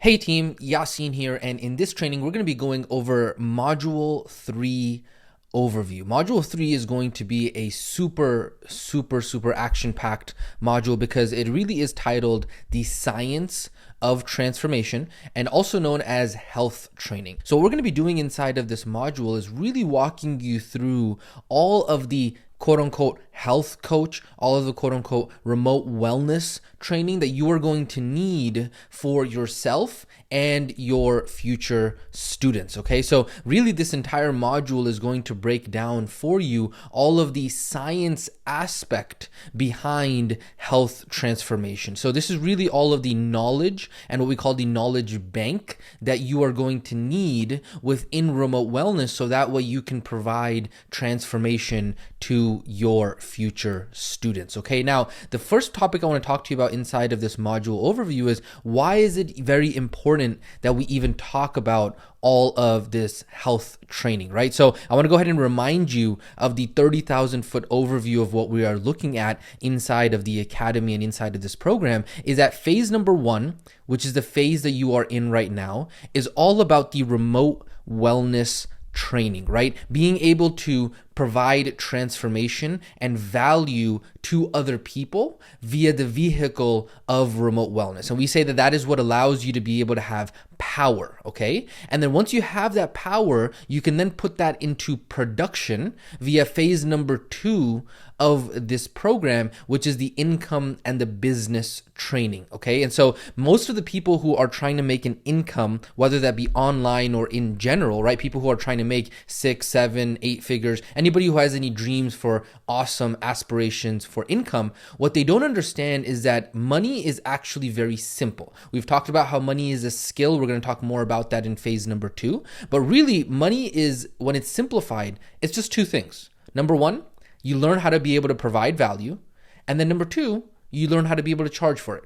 Hey team, Yasin here, and in this training, we're going to be going over Module 3 overview. Module 3 is going to be a super action-packed module because it really is titled The Science of Transformation and also known as health training. So what we're going to be doing inside of this module is really walking you through all of the quote-unquote health coach, all of the quote-unquote remote wellness training that you are going to need for yourself and your future students, okay? So really this entire module is going to break down for you all of the science aspect behind health transformation. So this is really all of the knowledge and what we call the knowledge bank that you are going to need within remote wellness, so that way you can provide transformation to your future students. Okay, now the first topic I want to talk to you about inside of this module overview is why is it very important that we even talk about all of this health training, right? So I want to go ahead and remind you of the 30,000 foot overview of what we are looking at inside of the academy and inside of this program is that phase number 1, which is the phase that you are in right now, is all about the remote wellness training, right? Being able to provide transformation and value to other people via the vehicle of remote wellness. And we say that that is what allows you to be able to have power, okay? And then once you have that power, you can then put that into production via phase number 2 of this program, which is the income and the business training, okay? And so most of the people who are trying to make an income, whether that be online or in general, right? People who are trying to make 6, 7, 8 figures, anybody who has any dreams for awesome aspirations for income, what they don't understand is that money is actually very simple. We've talked about how money is a skill. We're going to talk more about that in phase number 2. But really, money is, when it's simplified, it's just 2 things. Number 1, you learn how to be able to provide value. And then number 2, you learn how to be able to charge for it.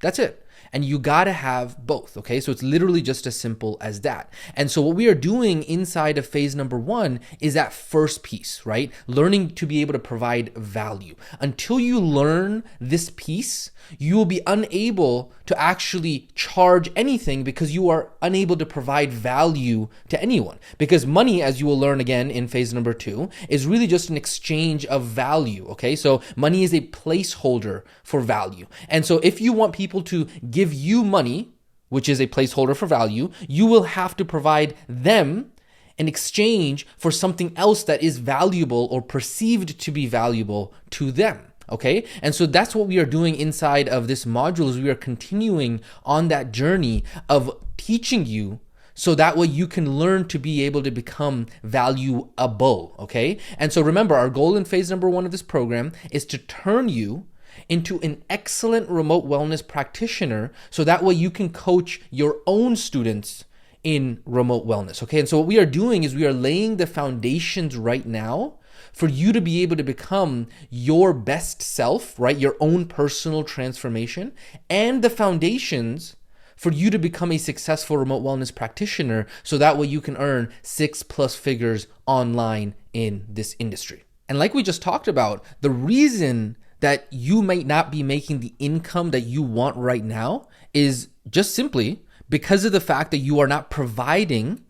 That's it. And you got to have both, okay? So it's literally just as simple as that. And so what we are doing inside of phase number 1 is that first piece, right? Learning to be able to provide value. Until you learn this piece, you will be unable to actually charge anything because you are unable to provide value to anyone. Because money, as you will learn again in phase number 2, is really just an exchange of value, okay? So money is a placeholder for value. And so if you want people to give you money, which is a placeholder for value, you will have to provide them in exchange for something else that is valuable or perceived to be valuable to them. Okay, and so that's what we are doing inside of this module, is we are continuing on that journey of teaching you so that way you can learn to be able to become valuable. Okay, and so remember, our goal in phase number 1 of this program is to turn you into an excellent remote wellness practitioner, so that way you can coach your own students in remote wellness. Okay, and so what we are doing is we are laying the foundations right now for you to be able to become your best self, right? Your own personal transformation, and the foundations for you to become a successful remote wellness practitioner, so that way you can earn 6+ figures online in this industry. And like we just talked about, the reason that you might not be making the income that you want right now is just simply because of the fact that you are not providing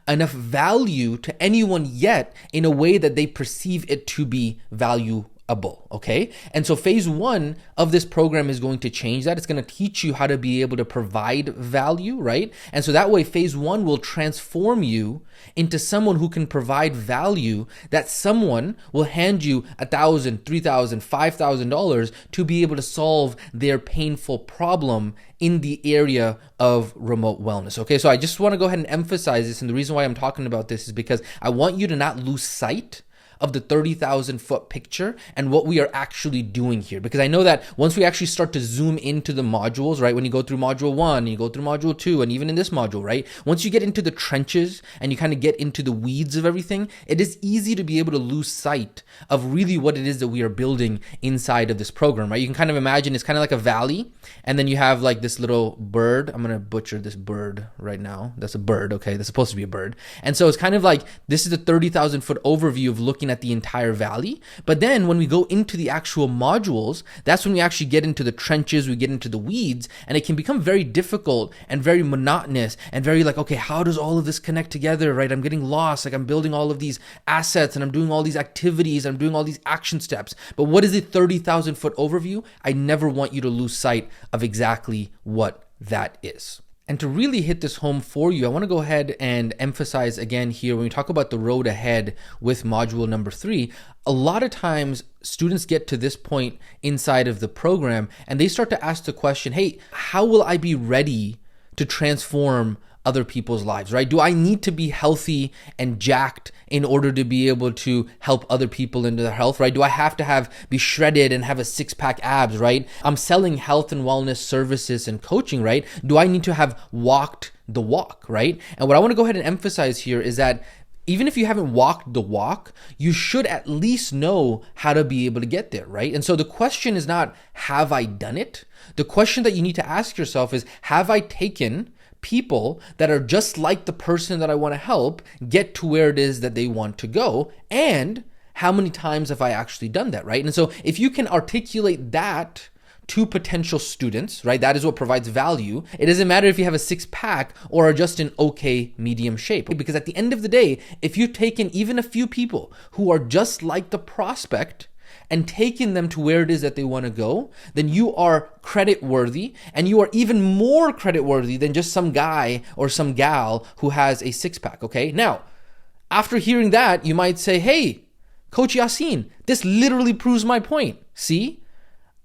enough value to anyone yet in a way that they perceive it to be valuable, okay? And so phase 1 of this program is going to change that. It's going to teach you how to be able to provide value, right? And so that way phase 1 will transform you into someone who can provide value, that someone will hand you $1,000, $3,000, $5,000 to be able to solve their painful problem in the area of remote wellness. Okay, so I just want to go ahead and emphasize this, and the reason why I'm talking about this is because I want you to not lose sight of the 30,000 foot picture and what we are actually doing here. Because I know that once we actually start to zoom into the modules, right? When you go through module 1, you go through module 2, and even in this module, right? Once you get into the trenches and you kind of get into the weeds of everything, it is easy to be able to lose sight of really what it is that we are building inside of this program, right? You can kind of imagine it's kind of like a valley, and then you have like this little bird. I'm going to butcher this bird right now. That's a bird, okay? That's supposed to be a bird. And so it's kind of like, this is the 30,000 foot overview of looking looking at the entire valley. But then when we go into the actual modules, that's when we actually get into the trenches, we get into the weeds, and it can become very difficult and very monotonous and very like, okay, how does all of this connect together, right? I'm getting lost, like I'm building all of these assets and I'm doing all these activities, I'm doing all these action steps. But what is the 30,000 foot overview? I never want you to lose sight of exactly what that is. And to really hit this home for you, I want to go ahead and emphasize again here, when we talk about the road ahead with module number 3, a lot of times students get to this point inside of the program and they start to ask the question, hey, how will I be ready to transform other people's lives, right? Do I need to be healthy and jacked in order to be able to help other people into their health, right? Do I have to be shredded and have a 6-pack abs, right? I'm selling health and wellness services and coaching, right? Do I need to have walked the walk, right? And what I want to go ahead and emphasize here is that even if you haven't walked the walk, you should at least know how to be able to get there, right? And so the question is not, have I done it? The question that you need to ask yourself is, have I taken people that are just like the person that I want to help get to where it is that they want to go? And how many times have I actually done that, right? And so if you can articulate that to potential students, right, that is what provides value. It doesn't matter if you have a 6-pack or are just in okay medium shape, because at the end of the day, if you've taken even a few people who are just like the prospect and taking them to where it is that they want to go, then you are credit worthy, and you are even more credit worthy than just some guy or some gal who has a 6-pack, okay? Now, after hearing that, you might say, hey, Coach Yasin, this literally proves my point. See,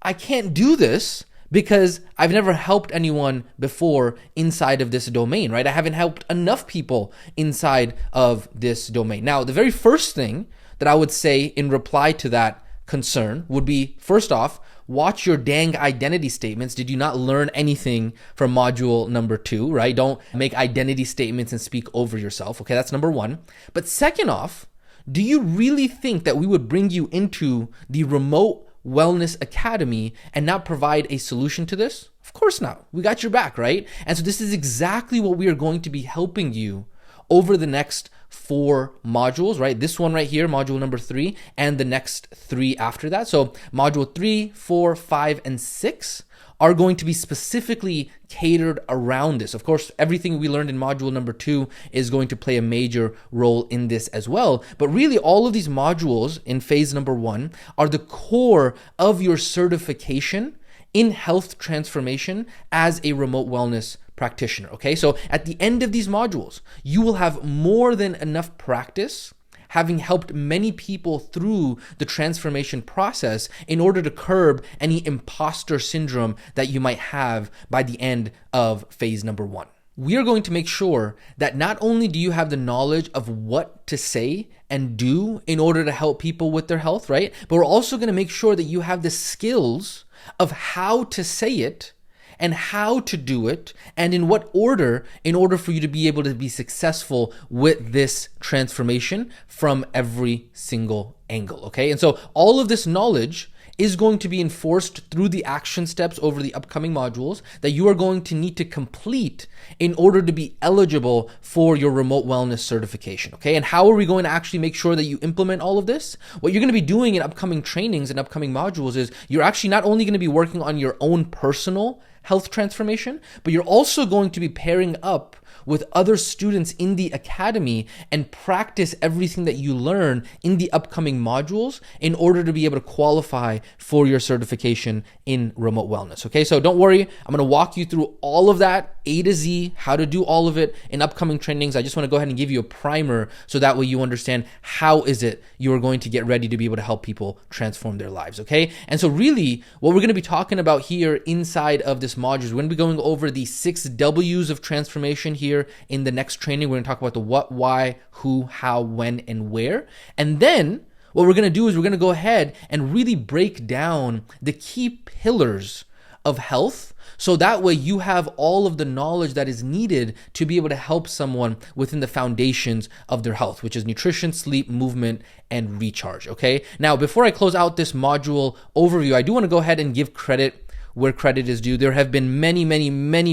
I can't do this because I've never helped anyone before inside of this domain, right? I haven't helped enough people inside of this domain. Now, the very first thing that I would say in reply to that concern would be, first off, watch your dang identity statements. Did you not learn anything from module number 2, right? Don't make identity statements and speak over yourself. Okay, that's number 1. But second off, do you really think that we would bring you into the Remote Wellness Academy and not provide a solution to this? Of course not. We got your back, right? And so this is exactly what we are going to be helping you over the next 4 modules, right? This one right here, module number 3, and the next 3 after that. So module 3, 4, 5, and 6 are going to be specifically catered around this. Of course, everything we learned in module number 2 is going to play a major role in this as well. But really, all of these modules in phase number 1 are the core of your certification in health transformation as a remote wellness practitioner, okay? So at the end of these modules, you will have more than enough practice having helped many people through the transformation process in order to curb any imposter syndrome that you might have by the end of phase number 1. We are going to make sure that not only do you have the knowledge of what to say and do in order to help people with their health, right? But we're also going to make sure that you have the skills of how to say it and how to do it and in what order in order for you to be able to be successful with this transformation from every single angle, okay? And so all of this knowledge is going to be enforced through the action steps over the upcoming modules that you are going to need to complete in order to be eligible for your remote wellness certification, okay? And how are we going to actually make sure that you implement all of this? What you're going to be doing in upcoming trainings and upcoming modules is you're actually not only going to be working on your own personal health transformation, but you're also going to be pairing up with other students in the academy and practice everything that you learn in the upcoming modules in order to be able to qualify for your certification in remote wellness. Okay, so don't worry, I'm going to walk you through all of that A to Z, how to do all of it in upcoming trainings. I just want to go ahead and give you a primer so that way you understand how is it you are going to get ready to be able to help people transform their lives. Okay, and so really what we're going to be talking about here inside of this module is we're going to be going over the 6 W's of transformation here in the next training. We're going to talk about the what, why, who, how, when, and where. And then what we're going to do is we're going to go ahead and really break down the key pillars of health so that way you have all of the knowledge that is needed to be able to help someone within the foundations of their health, which is nutrition, sleep, movement, and recharge. Okay. Now, before I close out this module overview, I do want to go ahead and give credit where credit is due. There have been many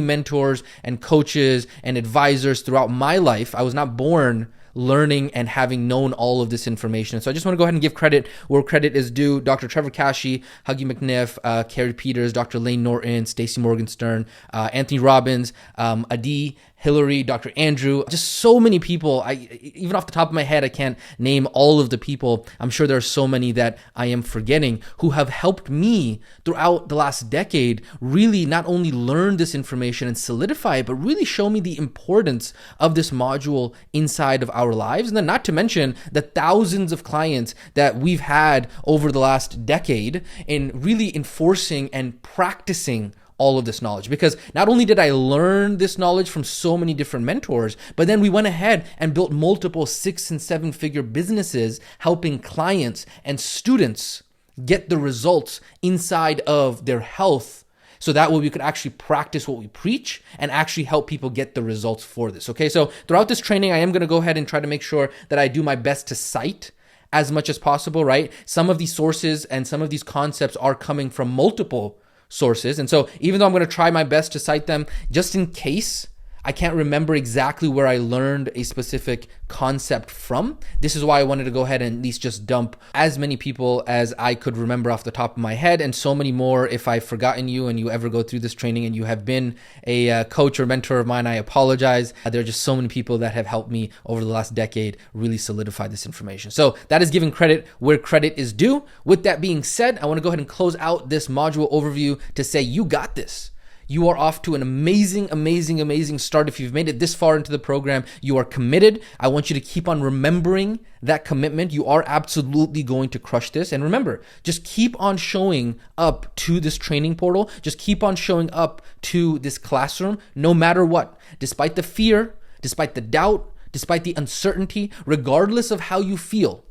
mentors and coaches and advisors throughout my life. I was not born learning and having known all of this information. So I just want to go ahead and give credit where credit is due. Dr. Trevor Kashey, Huggy McNiff, Carrie Peters, Dr. Lane Norton, Stacey Morgenstern, Anthony Robbins, Adi, Hillary, Dr. Andrew, just so many people. Even off the top of my head, I can't name all of the people. I'm sure there are so many that I am forgetting who have helped me throughout the last decade really not only learn this information and solidify it, but really show me the importance of this module inside of our lives. And then not to mention the thousands of clients that we've had over the last decade in really enforcing and practicing all of this knowledge. Because not only did I learn this knowledge from so many different mentors, but then we went ahead and built multiple 6 and 7 figure businesses helping clients and students get the results inside of their health. So that way we could actually practice what we preach and actually help people get the results for this. Okay, so throughout this training, I am going to go ahead and try to make sure that I do my best to cite as much as possible, right? Some of these sources and some of these concepts are coming from multiple sources. And so even though I'm going to try my best to cite them, just in case I can't remember exactly where I learned a specific concept from, this is why I wanted to go ahead and at least just dump as many people as I could remember off the top of my head, and so many more. If I've forgotten you and you ever go through this training and you have been a coach or mentor of mine, I apologize. There are just so many people that have helped me over the last decade really solidify this information. So that is giving credit where credit is due. With that being said, I want to go ahead and close out this module overview to say you got this. You are off to an amazing, amazing, amazing start. If you've made it this far into the program, you are committed. I want you to keep on remembering that commitment. You are absolutely going to crush this. And remember, just keep on showing up to this training portal. Just keep on showing up to this classroom, no matter what. Despite the fear, despite the doubt, despite the uncertainty, regardless of how you feel,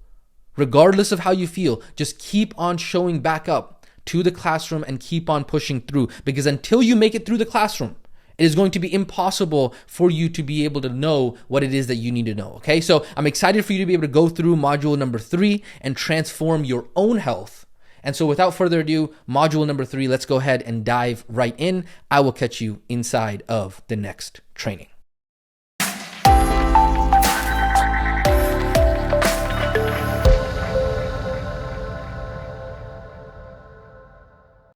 just keep on showing back up to the classroom and keep on pushing through, because until you make it through the classroom, it is going to be impossible for you to be able to know what it is that you need to know. Okay, so I'm excited for you to be able to go through module number 3 and transform your own health. And so without further ado, module number 3, let's go ahead and dive right in. I will catch you inside of the next training.